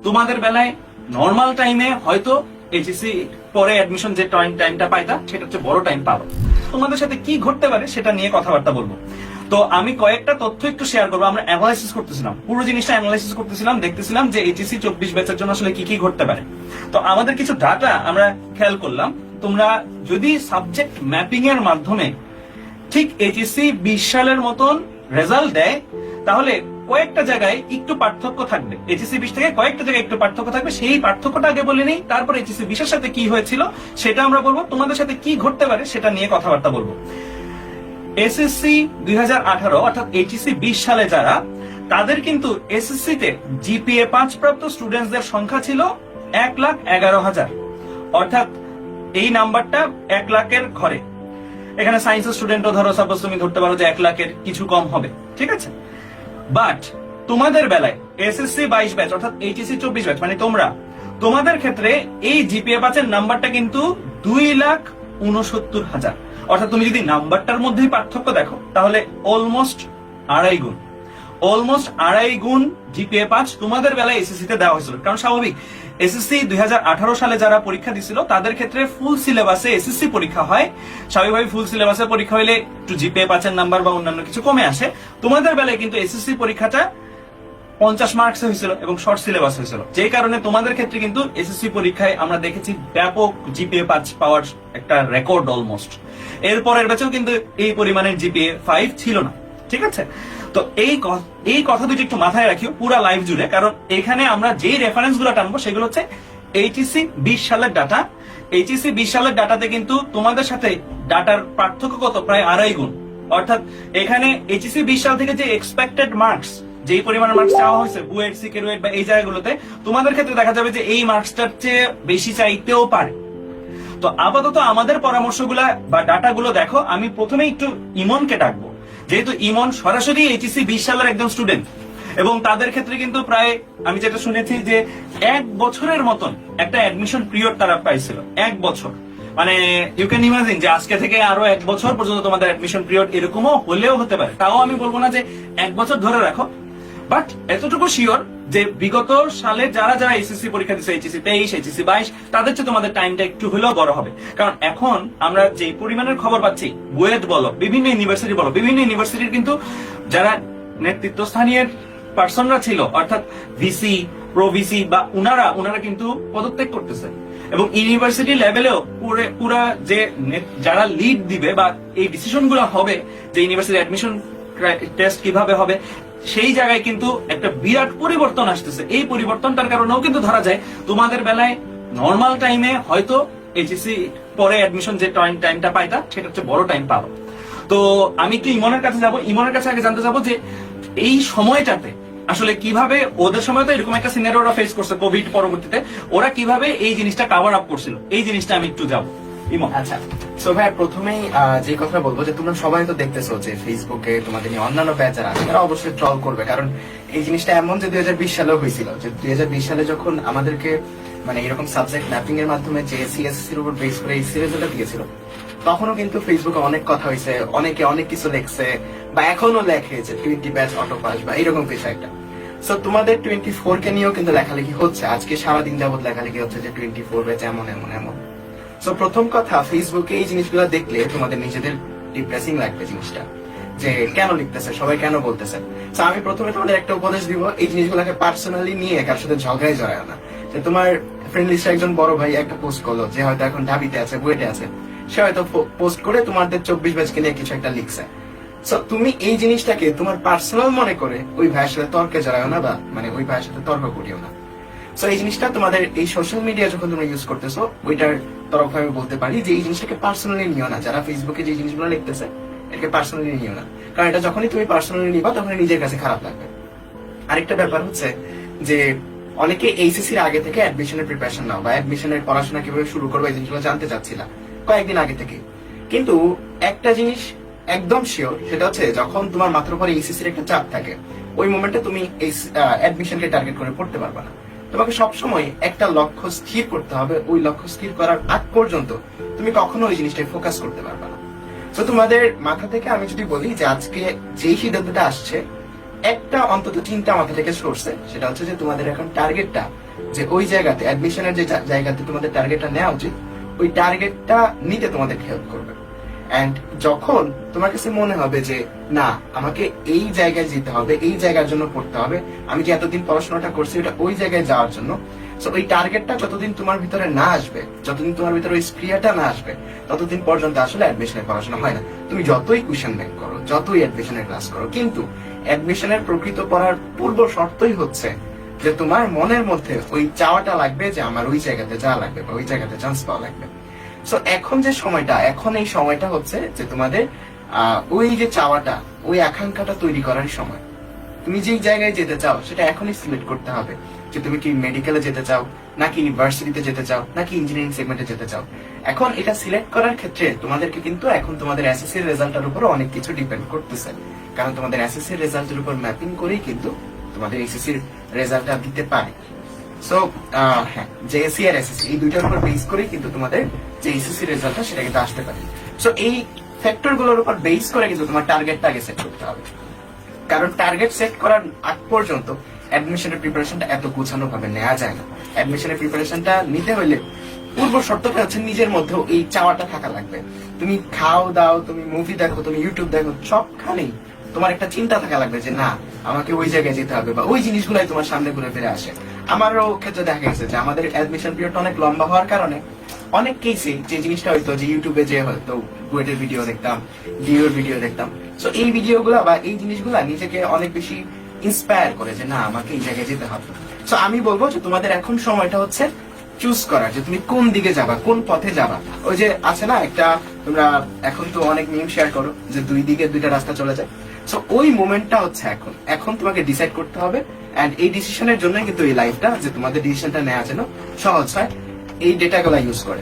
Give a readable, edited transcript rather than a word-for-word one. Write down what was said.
তোমাদের বেলায় নর্মাল টাইমে হয়তো এইচএসসি পরে অ্যাডমিশন যে টাইমটা পাইতা সেটা হচ্ছে বড় টাইম পাবো। তোমাদের সাথে কি ঘটতে পারে সেটা নিয়ে কথাবার্তা বলবো। তো আমি কয়েকটা তথ্য একটু শেয়ার করবো। আমরা অ্যানালাইসিস করতেছিলাম, পুরো জিনিসটা অ্যানালাইসিস করতেছিলাম, দেখতেছিলাম যে এইচএসসি 24 ব্যাচের জন্য আসলে কি কি ঘটতে পারে। তো আমাদের কিছু ডাটা আমরা খেয়াল করলাম। তোমরা যদি সাবজেক্ট ম্যাপিং এর মাধ্যমে ঠিক এইচএসসি 20 সালের মতন রেজাল্ট দেয়, তাহলে কয়েকটা জায়গায় একটু পার্থক্য থাকবে। এইচএসসি 20 থেকে কয়েকটা জায়গায় একটু পার্থক্য থাকবে, সেই পার্থক্যটা আগে বলে নেই, তারপর এইচএসসি 20 এর সাথে কি হয়েছিল সেটা আমরা বলবো, তোমাদের সাথে কি ঘটতে পারে সেটা নিয়ে কথাবার্তা বলবো। এসএসসি 2018 অর্থাৎ এইচএসসি 20 সালে যারা, তাদের কিন্তু এসএসসি তে জিপিএ 5 প্রাপ্ত স্টুডেন্টসদের সংখ্যা ছিল 1,11,000, অর্থাৎ এই নাম্বারটা 1 লাখের ঘরে। এখানে সায়েন্সের স্টুডেন্টও ধরো সাপোজ তুমি ধরতে পারো যে 1 লাখের কিছু কম হবে, ঠিক আছে। বাট তোমাদের বেলায় এসএসসি 22 ব্যাচ অর্থাৎ এইচএসসি 24 ব্যাচ মানে তোমাদের ক্ষেত্রে এই জিপিএ 5 এর নাম্বারটা কিন্তু 2,69,000, অর্থাৎ তুমি যদি নাম্বারটার মধ্যেই পার্থক্য দেখো তাহলে অলমোস্ট আড়াই গুণ জিপিএ 5 তোমাদের বেলায় এসএসসি তে দেওয়া হয়েছিল। কারণ স্বাভাবিক, এসএসসি 2018 সালে যারা পরীক্ষা দিছিল তাদের ক্ষেত্রে ফুল সিলেবাসে এসএসসি পরীক্ষা হয়। স্বাভাবিকভাবে ফুল সিলেবাসে পরীক্ষা হলে একটু জিপিএ 5 এর নাম্বার বা অন্যান্য কিছু কমে আসে। তোমাদের বেলায় কিন্তু এসএসসি পরীক্ষাটা 50 মার্কস হয়েছিল এবং শর্ট সিলেবাস হয়েছিল, যে কারণে তোমাদের ক্ষেত্রে কিন্তু এসএসসি পরীক্ষায় আমরা দেখেছি ব্যাপক জিপিএ 5 পাওয়ার একটা রেকর্ড অলমোস্ট। এরপরের ব্যাচেও কিন্তু এই পরিমাণের জিপিএ 5 ছিল না, ঠিক আছে। তো এই কথা দুটো একটু মাথায় রাখিও পুরো লাইভ জুড়ে, কারণ এখানে আমরা যেই রেফারেন্স গুলো টানবো সেগুলো হচ্ছে এইচএসসি 20 সালের ডাটা। এইচএসসি 20 সালের ডাটাতে কিন্তু তোমাদের সাথে ডাটার পার্থক্য কত, প্রায় আড়াই গুণ। অর্থাৎ এখানে এইচএসসি 20 সাল থেকে যে এক্সপেক্টেড মার্কস, যেই পরিমাণ মার্কস চাওয়া হয়েছে বুয়েট, সিকেরুয়েট বা এই জায়গাগুলোতে, তোমাদের ক্ষেত্রে দেখা যাবে যে এই মার্কসটার চেয়ে বেশি চাইতেও পারে। তো আপাতত আমাদের পরামর্শগুলা বা ডাটাগুলো দেখো। আমি প্রথমে একটু ইমনকে ডাকবো, যেহেতু ইমন সরাসরি এইচএসসি 20 সালের একজন স্টুডেন্ট এবং তাদের ক্ষেত্রে কিন্তু প্রায় আমি যেটা শুনেছি যে 1 বছরের মতন একটা অ্যাডমিশন পিরিয়ড তারা পাইছিল। 1 বছর মানে ইউ ক্যান ইমাজিন যে আজকে থেকে আরো 1 বছর পর্যন্ত তোমাদের অ্যাডমিশন পিরিয়ড, এরকমও হলেও হতে পারে। তাও আমি বলবো না যে 1 বছর ধরে রাখো, বাট এতটুকু শিওর যে বিগত সালে যারা যারা এসএসসি পরীক্ষা দিচ্ছে, এইচএসসি 23, এইচএসসি 22, তাদের চেয়ে তোমাদের টাইমটা একটু হলেও বড় হবে। কারণ এখন আমরা যে পরিমাণের খবর পাচ্ছি, বুয়েট বলো, বিভিন্ন ইউনিভার্সিটি বলো, বিভিন্ন ইউনিভার্সিটির কিন্তু যারা নেতৃত্বস্থানীয় পার্সনরা ছিল, অর্থাৎ ভিসি, প্রো ভিসি বা উনারা কিন্তু পদত্যাগ করতেছে। এবং ইউনিভার্সিটি লেভেলেও পুরা যে যারা লিড দিবে বা এই ডিসিশন গুলো হবে যে ইউনিভার্সিটি অ্যাডমিশন টেস্ট কিভাবে হবে, সেই জায়গায় কিন্তু একটা বিরাট পরিবর্তন আসতেছে। এই পরিবর্তনটার কারণেও কিন্তু ধরা যায় তোমাদের বেলায় নর্মাল টাইমে হয়তো এইচএসসি পরে অ্যাডমিশন যে টাইমটা পাইতা সেটা হচ্ছে বড় টাইম পাবো। তো আমি একটু ইমনের কাছে যাবো, ইমনের কাছে আগে জানতে যাবো যে এই সময়টাতে আসলে কিভাবে ওদের সময় তো এরকম একটা সিনারিও ওরা ফেস করছে কোভিড পরবর্তীতে, ওরা কিভাবে এই জিনিসটা কভার আপ করছিল, এই জিনিসটা আমি একটু যাবো। আচ্ছা, সো ভাই প্রথমেই যে কথা বলবো যে তোমরা সবাই তো দেখতেছো যে ফেসবুকে তোমাদের নিয়ে অন্যান্য ব্যাচ যারা আছে তারা অবশ্যই ট্রল করবে। কারণ এই জিনিসটা এমন যে 2020 সালেও হয়েছিল, যে 2020 সালে যখন আমাদেরকে মানে এরকম সাবজেক্ট ম্যাপিং এর মাধ্যমে যে সিএসসি এর উপর বেস করে এই সিরিজটা দিয়েছিল, তখনও কিন্তু ফেসবুকে অনেক কথা হয়েছে, অনেকে অনেক কিছু লেখছে বা এখনো লেখে যে 20 ব্যাচ অটো পাস বা এরকম কিছু একটা। সো তোমাদের 24 কে নিয়েও কিন্তু লেখালেখি হচ্ছে, আজকে সারাদিন যাবত লেখালেখি হচ্ছে যে 24 ব্যাচ এমন এমন এমন। সো প্রথম কথা, ফেসবুকে এই জিনিসগুলো দেখলে তোমাদের নিজেদের ডিপ্রেসিং লাগবে জিনিসটা, যে কেন লিখতেছে, সবাই কেন বলতেছে। সো আমি প্রথমে তোমাদের একটা উপদেশ দিব, এই জিনিসগুলোকে পার্সোনালি নিয়ে কার সাথে ঝগড়ায় জড়ায় না। যে তোমার ফ্রেন্ড লিস্টে একজন বড় ভাই একটা পোস্ট করলো, যে হয়তো এখন ঢাবিতে আছে, বুয়েটে আছে, সে হয়তো পোস্ট করে তোমাদের 24 ব্যাচকে নিয়ে কিছু একটা লিখছে। সো তুমি এই জিনিসটাকে তোমার পার্সোনাল মনে করে ওই ভাইয়ের সাথে তর্কে জড়াও না, বা মানে ওই ভাইয়ের সাথে তর্ক করিও না। সো এই জিনিসটা তোমাদের এই সোশ্যাল মিডিয়া যখন তোমরা ইউজ করতেছো, ওইটার তরফ আমি বলতে পারি যে এই জিনিসটাকে পার্সোনালি নিও না। যারা ফেসবুকে যে জিনিসগুলো লিখতেছে এটাকে পার্সোনালি নিও না, কারণ এটা যখনই তুমি পার্সোনালি নিবা তখন নিজের কাছে খারাপ লাগবে। আরেকটা ব্যাপার হচ্ছে যে অনেকে এইচএসসি এর আগে থেকে অ্যাডমিশনের প্রিপারেশন নাও বা অ্যাডমিশনের পড়াশোনা কিভাবে শুরু করবো এই জিনিসগুলো জানতে চাচ্ছিলা কয়েকদিন আগে থেকে। কিন্তু একটা জিনিস একদম শিওর, সেটা হচ্ছে যখন তোমার মাথার উপরে এইচএসসি এর একটা চাপ থাকে, ওই মোমেন্টে তুমি এই অ্যাডমিশনকে টার্গেট করে পড়তে পারবে না। তোমাকে সবসময় একটা লক্ষ্য স্থির করতে হবে, ওই লক্ষ্য স্থির করার আগ পর্যন্ত তুমি কখনো ওই জিনিসটাই ফোকাস করতে পারবে না। তো তোমাদের মাথা থেকে আমি যদি বলি যে আজকে যেই সিদ্ধান্তটা আসছে, একটা অন্তত চিন্তা মাথা থেকে সরছে, সেটা হচ্ছে যে তোমাদের এখন টার্গেটটা যে ওই জায়গাতে অ্যাডমিশনের যে জায়গাতে তোমাদের টার্গেটটা নেওয়া উচিত, ওই টার্গেটটা নিতে তোমাদের হেল্প করবে। এন্ড যখন তোমার কাছে মনে হবে যে না, আমাকে এই জায়গায় যেতে হবে, এই জায়গার জন্য পড়তে হবে, আমি যে এতদিন পড়াশোনাটা করছি ওটা ওই জায়গায় যাওয়ার জন্য, সো ওই টার্গেটটা যতদিন তোমার ভিতরে না আসবে, যতদিন তোমার ভিতরে ওই স্প্রিয়াটা না আসবে, ততদিন পর্যন্ত আসলে অ্যাডমিশনের পড়াশোনা হয় না। তুমি যতই কোশ্চেন ব্যাংক করো, যতই অ্যাডমিশনের ক্লাস করো, কিন্তু অ্যাডমিশনের প্রকৃত পড়ার পূর্ব শর্তই হচ্ছে যে তোমার মনের মধ্যে ওই চাওয়াটা লাগবে যে আমার ওই জায়গাতে যাওয়া লাগবে বা ওই জায়গাতে চান্স পাওয়া লাগবে। সো এখন যে সময়টা, এখন এই সময়টা হচ্ছে যে তোমাদের ওই যে চাওয়াটা, ওই আকাঙ্ক্ষাটা তৈরি করার সময়। তুমি যেই জায়গায় যেতে চাও সেটা এখনই সিলেক্ট করতে হবে, যে তুমি কি মেডিকেলে যেতে চাও, নাকি ইউনিভার্সিটিতে যেতে চাও, নাকি ইঞ্জিনিয়ারিং সেগমেন্টে যেতে চাও। এখন এটা সিলেক্ট করার ক্ষেত্রে তোমাদেরকে কিন্তু এখন তোমাদের এসএসসি রেজাল্টের উপর অনেক কিছু ডিপেন্ড করতেছে, কারণ তোমাদের এসএসসি রেজাল্টের উপর ম্যাপিং করেই কিন্তু তোমাদের এসএসসি রেজাল্টটা দিতে পারে। সো হ্যাঁ, জেএসসি আর এসএসসি এই দুইটার উপর বেস করেই কিন্তু তোমাদের যে এসএসসি রেজাল্টটা সেটা কিন্তু আসতে পারে। সো এই ফ্যাক্টর গুলোর উপর বেস করে কিন্তু তোমার টার্গেটটা আগে সেট করতে হবে, কারণ টার্গেট সেট করার আগ পর্যন্ত অ্যাডমিশনের প্রিপারেশনটা এত গোছানো ভাবে নেওয়া যায় না। অ্যাডমিশনের প্রিপারেশনটা নিতে হলে পূর্ব শর্তটা হচ্ছে নিজের মধ্যেও এই চাওয়াটা থাকা লাগবে। তুমি খাও দাও, তুমি মুভি দেখো, তুমি ইউটিউব দেখো, সবখানেই তোমার একটা চিন্তা থাকা লাগবে যে না, আমাকে ওই জায়গায় যেতে হবে, বা ওই জিনিসগুলাই তোমার সামনে ঘুরে ফিরে আসে। আমারও ক্ষেত্রে দেখা গেছে যে আমাদের অ্যাডমিশন পিরিয়ডটা অনেক লম্বা হওয়ার কারণে অনেক কেসে যে জিনিসটা হয়তো যে ইউটিউবে যে হয়তো বুয়েটের ভিডিও দেখতাম, ডিওর ভিডিও দেখতাম, সো এই ভিডিওগুলো বা এই জিনিসগুলো নিজেকে অনেক বেশি ইন্সপায়ার করে যে না, আমাকে এই জায়গায় যেতে হবে। সো আমি বলবো যে তোমাদের এখন সময়টা হচ্ছে চুজ করার, যে তুমি কোন দিকে যাবা, কোন পথে যাবা। ওই যে আছে না একটা, তোমরা এখন তো অনেক মিম শেয়ার করো যে দুই দিকে দুইটা রাস্তা চলে যায়। সো ওই মোমেন্টটা হচ্ছে এখন। এখন তোমাকে ডিসাইড করতে হবে, এন্ড এই ডিসিশনের জন্য কিন্তু এই লাইফটা, যে তোমাদের ডিসিশনটা নেওয়া যেন সহজ হয় এই ডেটাগুলো ইউজ করে।